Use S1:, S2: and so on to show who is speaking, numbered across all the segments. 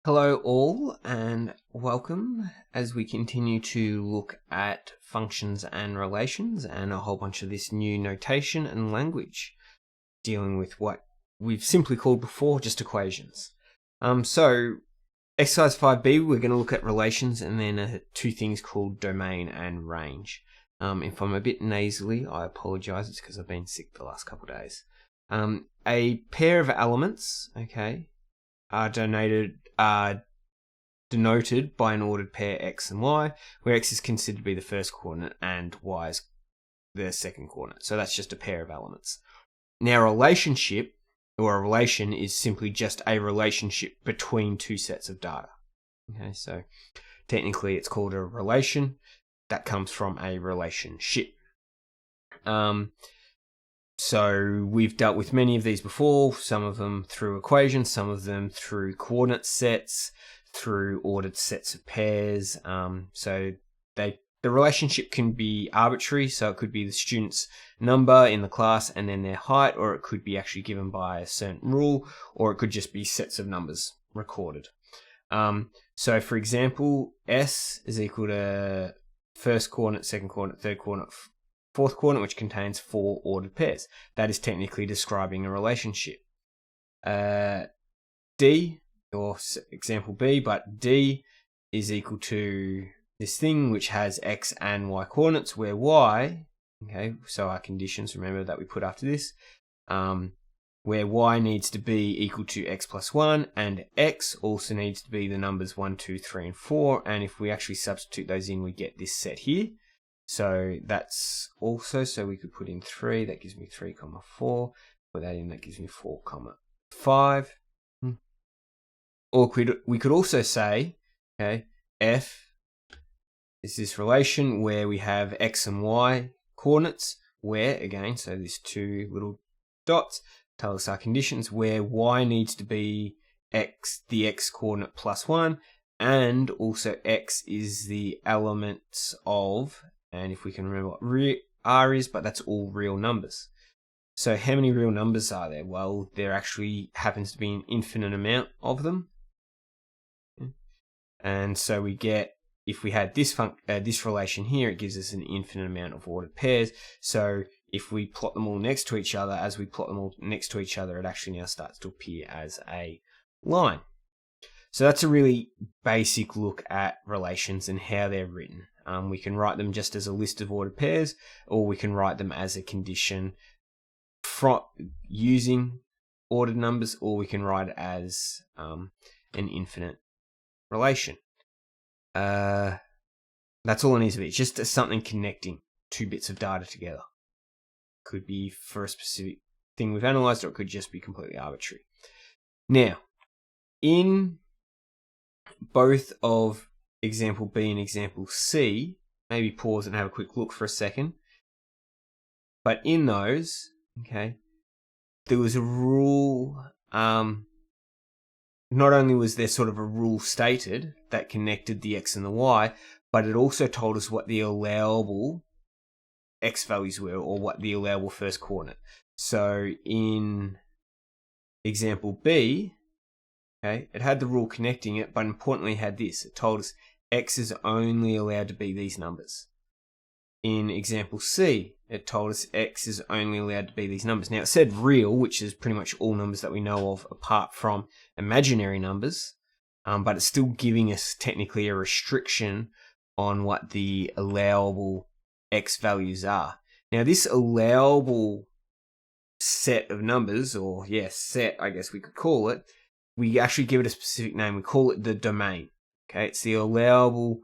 S1: Hello all and welcome as we continue to look at functions and relations and a whole bunch of this new notation and language dealing with what we've simply called before just equations. So exercise 5b, we're going to look at relations and then two things called domain and range. If I'm a bit nasally, I apologize. It's because I've been sick the last couple of days. A pair of elements, okay, are denoted by an ordered pair x and y, where x is considered to be the first coordinate and y is the second coordinate. So that's just a pair of elements. Now, a relationship or a relation is simply just a relationship between two sets of data. Okay, so technically it's called a relation. That comes from a relationship. So we've dealt with many of these before, some of them through equations, some of them through coordinate sets, through ordered sets of pairs. So the relationship can be arbitrary, so it could be the student's number in the class and then their height, or it could be actually given by a certain rule, or it could just be sets of numbers recorded. So for example, S is equal to first coordinate, second coordinate, third coordinate, fourth coordinate, which contains 4 ordered pairs. That is technically describing a relationship. D, or example B, but D is equal to this thing which has x and y coordinates, where y, okay, so our conditions, remember, that we put after this, where y needs to be equal to x plus 1, and x also needs to be the numbers 1, 2, 3, and 4, and if we actually substitute those in, we get this set here. So that's also, so we could put in 3, that gives me 3, 4, put that in, that gives me 4, 5. Or we could also say, okay, F is this relation where we have x and y coordinates, where, again, so these two little dots tell us our conditions, where y needs to be x, the x coordinate plus 1, and also x is the elements of, and if we can remember what r is, but that's all real numbers. So how many real numbers are there? Well, there actually happens to be an infinite amount of them. And so we get, if we had this relation here, it gives us an infinite amount of ordered pairs. So if we plot them all next to each other, as we plot them all next to each other, it actually now starts to appear as a line. So that's a really basic look at relations and how they're written. We can write them just as a list of ordered pairs, or we can write them as a condition from using ordered numbers, or we can write it as an infinite relation. That's all it needs to be. It's just something connecting two bits of data together. Could be for a specific thing we've analyzed, or it could just be completely arbitrary. Now, in both of example B and example C, maybe pause and have a quick look for a second. But in those, okay, there was a rule. Not only was there sort of a rule stated that connected the x and the y, but it also told us what the allowable x values were, or what the allowable first coordinate. So in example B, okay, it had the rule connecting it, but importantly it had this. It told us x is only allowed to be these numbers. In example C, it told us x is only allowed to be these numbers. Now, it said real, which is pretty much all numbers that we know of apart from imaginary numbers, but it's still giving us technically a restriction on what the allowable x values are. Now, this allowable set of numbers, or set, I guess we could call it, we actually give it a specific name. We call it the domain. Okay, it's the allowable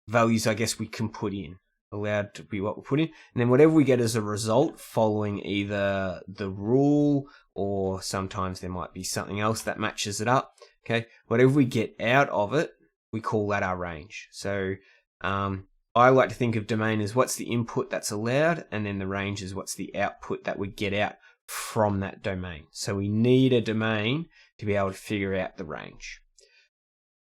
S1: values, I guess, we can put in. Allowed to be what we put in, and then whatever we get as a result following either the rule, or sometimes there might be something else that matches it up. Okay, whatever we get out of it, we call that our range. So I like to think of domain as what's the input that's allowed, and then the range is what's the output that we get out from that domain. So we need a domain to be able to figure out the range.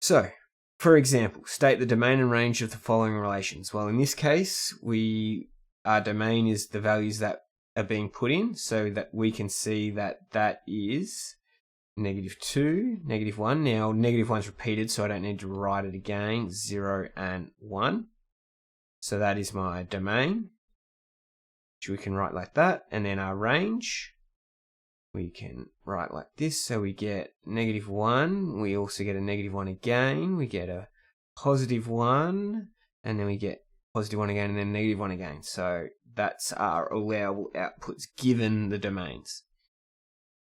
S1: So, for example, state the domain and range of the following relations. Well, in this case, our domain is the values that are being put in, so that we can see that that is -2, -1. Now, -1's repeated, so I don't need to write it again. 0 and 1. So that is my domain, which we can write like that. And then our range, we can write like this. So we get -1. We also get a -1 again. We get a +1. And then we get +1 again, and then -1 again. So that's our allowable outputs given the domains.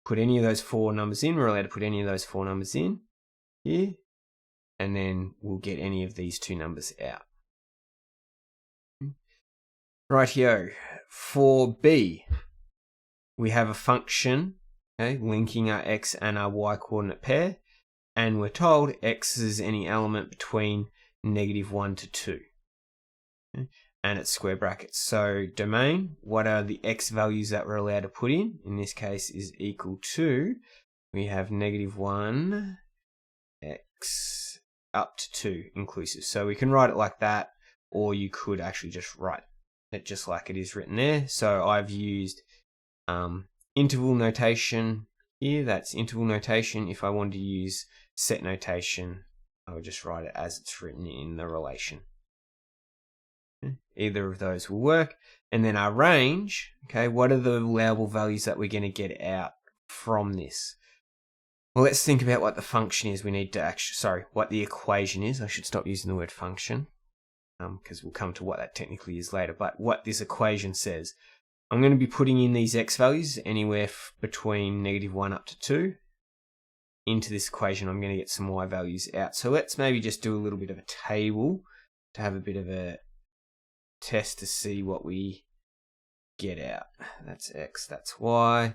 S1: Put any of those 4 numbers in. We're allowed to put any of those 4 numbers in here. And then we'll get any of these 2 numbers out. Rightio. For B, we have a function, okay, linking our x and our y coordinate pair. And we're told x is any element between -1 to 2. Okay? And it's square brackets. So domain, what are the x values that we're allowed to put in? In this case is equal to, we have -1 x up to 2 inclusive. So we can write it like that, or you could actually just write it just like it is written there. So I've used interval notation here. That's interval notation. If I wanted to use set notation, I would just write it as it's written in the relation. Either of those will work. And then our range, okay, what are the allowable values that we're going to get out from this? Well, let's think about what the function is. We need to actually, what the equation is. I should stop using the word function, because we'll come to what that technically is later. But what this equation says, I'm going to be putting in these x values anywhere between -1 up to 2 into this equation. I'm going to get some y values out. So let's maybe just do a little bit of a table to have a bit of a test to see what we get out. That's x, that's y.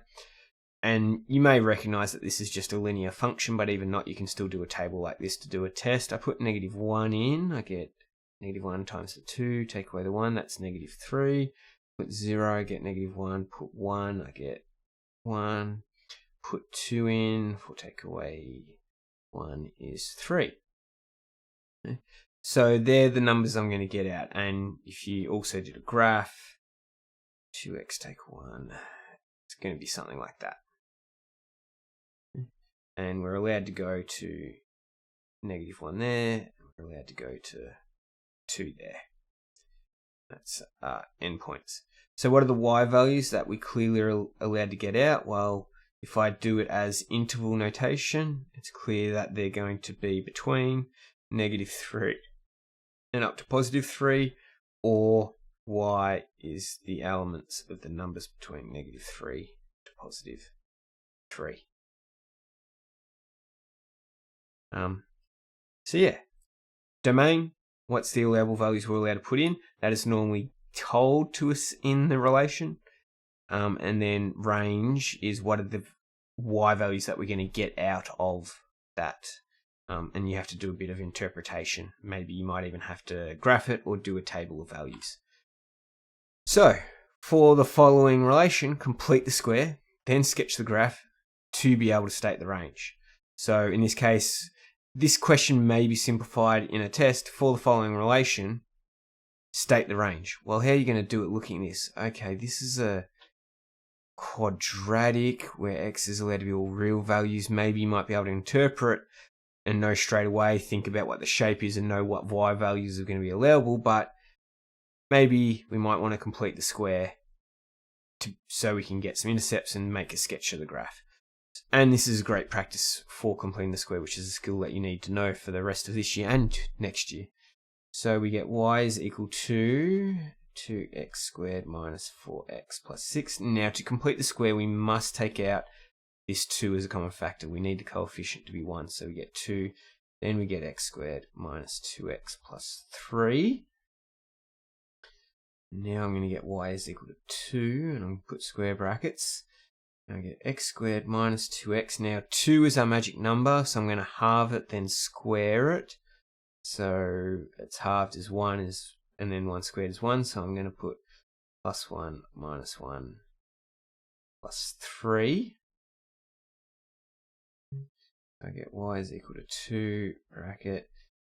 S1: And you may recognize that this is just a linear function, but even not, you can still do a table like this to do a test. I put -1 in, I get -1 times the 2, take away the 1, that's -3. Put 0, I get -1, put 1, I get 1. Put 2 in, if we'll take away 1 is 3. Okay. So they're the numbers I'm going to get out. And if you also did a graph, 2x take 1, it's going to be something like that. And we're allowed to go to -1 there, and we're allowed to go to 2 there. That's endpoints. So what are the y values that we clearly are allowed to get out? Well, if I do it as interval notation, it's clear that they're going to be between -3 and up to +3, or y is the elements of the numbers between -3 to +3. So yeah, domain, what's the allowable values we're allowed to put in? That is normally told to us in the relation. And then range is what are the y values that we're going to get out of that. And you have to do a bit of interpretation. Maybe you might even have to graph it or do a table of values. So, for the following relation, complete the square, then sketch the graph to be able to state the range. So in this case, this question may be simplified in a test. For the following relation, state the range. Well, how are you going to do it looking at this? Okay, this is a quadratic where x is allowed to be all real values. Maybe you might be able to interpret and know straight away, think about what the shape is and know what y values are going to be allowable, but maybe we might want to complete the square so we can get some intercepts and make a sketch of the graph. And this is great practice for completing the square, which is a skill that you need to know for the rest of this year and next year. So we get y is equal to 2x squared minus 4x plus 6. Now to complete the square, we must take out this 2 as a common factor. We need the coefficient to be 1, so we get 2. Then we get x squared minus 2x plus 3. Now I'm going to get y is equal to 2, and I'm going to put square brackets. Now I get x squared minus 2x. Now 2 is our magic number, so I'm going to halve it, then square it. So it's halved as 1 and then 1 squared is 1, so I'm going to put plus 1 minus 1 plus 3. I get y is equal to 2 bracket.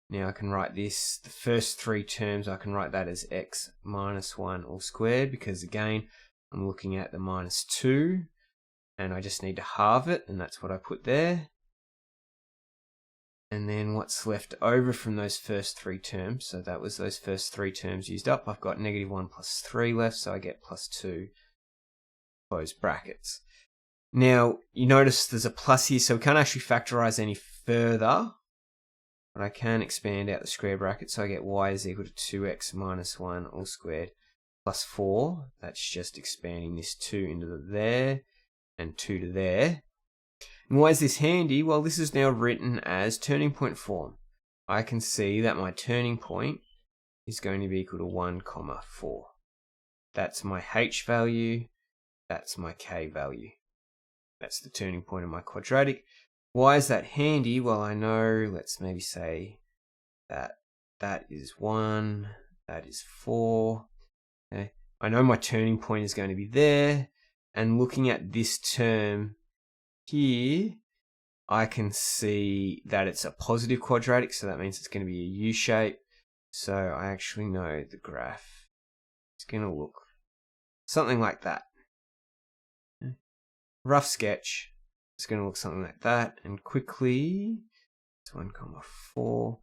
S1: Now I can write this, the first 3 terms, I can write that as x minus 1 all squared, because again, I'm looking at the minus 2. and I just need to halve it, and that's what I put there. And then what's left over from those first 3 terms, so that was those first 3 terms used up, I've got -1 plus 3 left, so I get +2, close brackets. Now, you notice there's a plus here, so we can't actually factorize any further, but I can expand out the square bracket, so I get y is equal to 2x minus 1 all squared plus 4. That's just expanding this 2 into there, and 2 to there. And why is this handy? Well, this is now written as turning point form. I can see that my turning point is going to be equal to 1, 4. That's my h value, that's my k value. That's the turning point of my quadratic. Why is that handy? Well, I know, let's maybe say that that is 1, that is 4. Okay. I know my turning point is going to be there, and looking at this term here, I can see that it's a positive quadratic, so that means it's going to be a U shape. So I actually know the graph is going to look something like that. Rough sketch, it's going to look something like that, and quickly, it's 1, 4.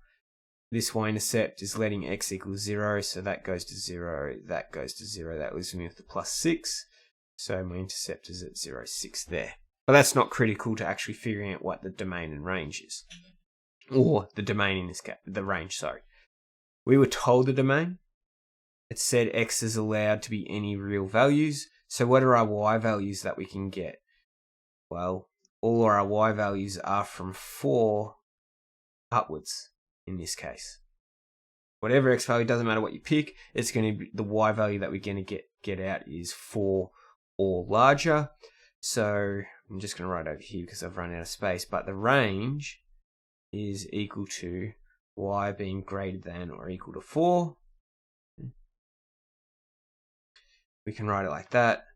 S1: This y-intercept is letting x equal 0, so that goes to 0, that goes to 0, that leaves me with the +6, so my intercept is at 0, 6 there. But that's not critical to actually figuring out what the domain and range is. Or the domain in this case, the range, sorry. We were told the domain. It said x is allowed to be any real values. So what are our y values that we can get? Well, all our y values are from 4 upwards in this case. Whatever x value, doesn't matter what you pick, it's going to be the y value that we're going to get out is 4 or larger. So I'm just going to write over here because I've run out of space, but the range is equal to y being greater than or equal to 4. We can write it like that,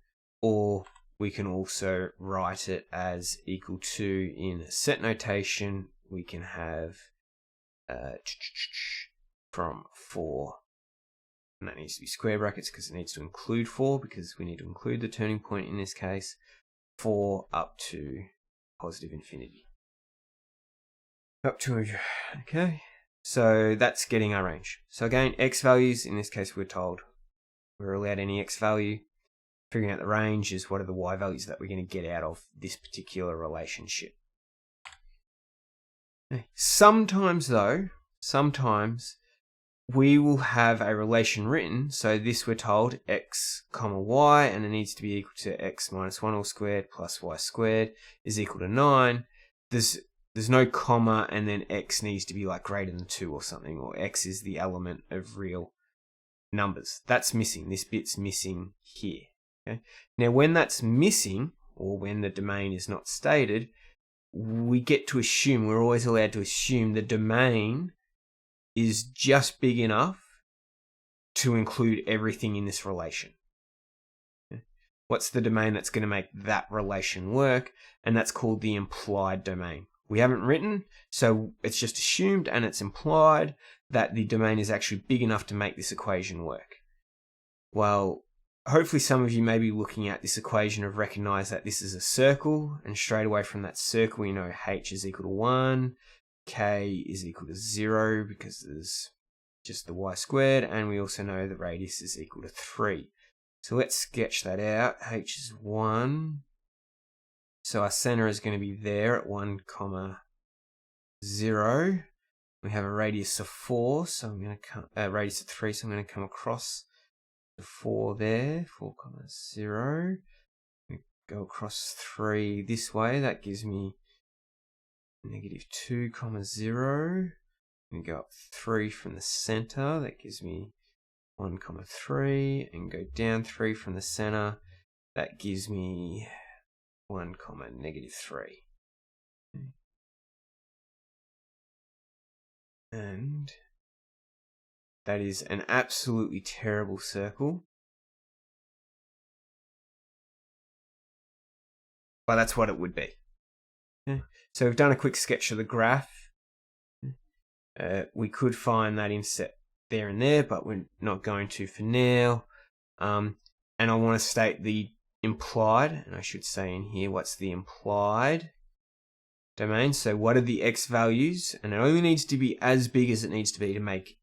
S1: or we can also write it as equal to, in set notation, we can have from 4, and that needs to be square brackets because it needs to include 4, because we need to include the turning point in this case, 4 up to positive infinity. Up to, okay, so that's getting our range. So again, x values, in this case we're told we're allowed any x value. Figuring out the range is what are the y values that we're going to get out of this particular relationship. Okay. Sometimes though, we will have a relation written, so this we're told x comma y, and it needs to be equal to x minus 1 all squared plus y squared is equal to 9. There's no comma, and then x needs to be like greater than 2 or something, or x is the element of real numbers. That's missing. This bit's missing here. Okay? Now when that's missing, or when the domain is not stated, we get to assume, we're always allowed to assume the domain is just big enough to include everything in this relation. Okay? What's the domain that's going to make that relation work? And that's called the implied domain. We haven't written, so it's just assumed, and it's implied that the domain is actually big enough to make this equation work. Well, hopefully some of you may be looking at this equation and recognize that this is a circle, and straight away from that circle we know h is equal to 1, k is equal to 0 because there's just the y squared, and we also know the radius is equal to 3. So let's sketch that out. H is 1. So our center is going to be there at 1, 0. We have a radius of 4, so I'm going to come, radius of 3, so I'm going to come across the 4 there, 4, 0. We go across 3 this way, that gives me -2, 0. We go up 3 from the center, that gives me 1, 3, and go down 3 from the center, that gives me 1, -3. Okay. And that is an absolutely terrible circle. But that's what it would be. Okay. So we've done a quick sketch of the graph. We could find that intercept there and there, but we're not going to for now. And I want to state the implied, and I should say in here, what's the implied domain? So what are the x values? And it only needs to be as big as it needs to be to make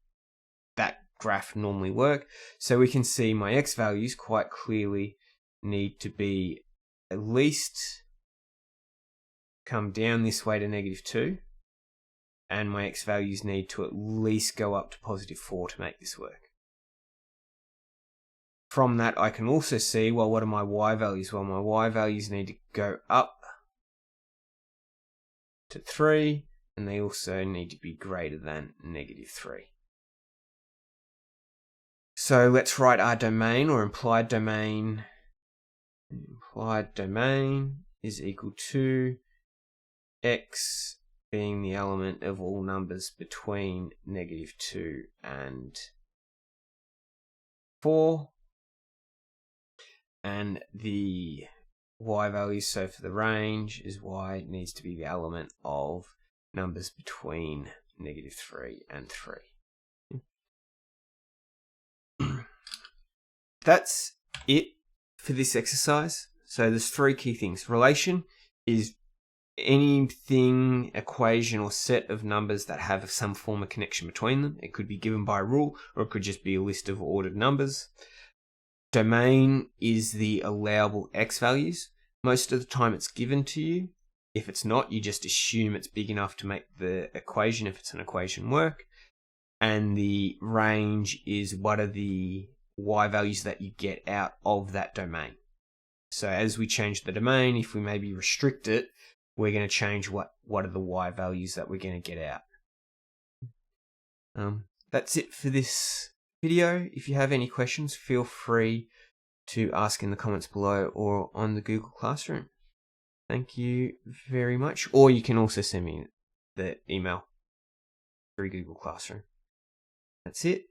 S1: that graph normally work. So we can see my x values quite clearly need to be at least come down this way to -2, and my x values need to at least go up to +4 to make this work. From that, I can also see, well, what are my y values? Well, my y values need to go up to 3, and they also need to be greater than -3. So let's write our domain, or implied domain. Implied domain is equal to x being the element of all numbers between -2 and 4, and the y values, so for the range, is y needs to be the element of numbers between -3 and 3. That's it for this exercise. So there's 3 key things. Relation is anything, equation, or set of numbers that have some form of connection between them. It could be given by a rule, or it could just be a list of ordered numbers. Domain is the allowable x values. Most of the time it's given to you. If it's not, you just assume it's big enough to make the equation, if it's an equation, work. And the range is what are the y values that you get out of that domain. So as we change the domain, if we maybe restrict it, we're going to change what are the y values that we're going to get out. That's it for this video. If you have any questions, feel free to ask in the comments below or on the Google Classroom. Thank you very much. Or you can also send me the email through Google Classroom. That's it.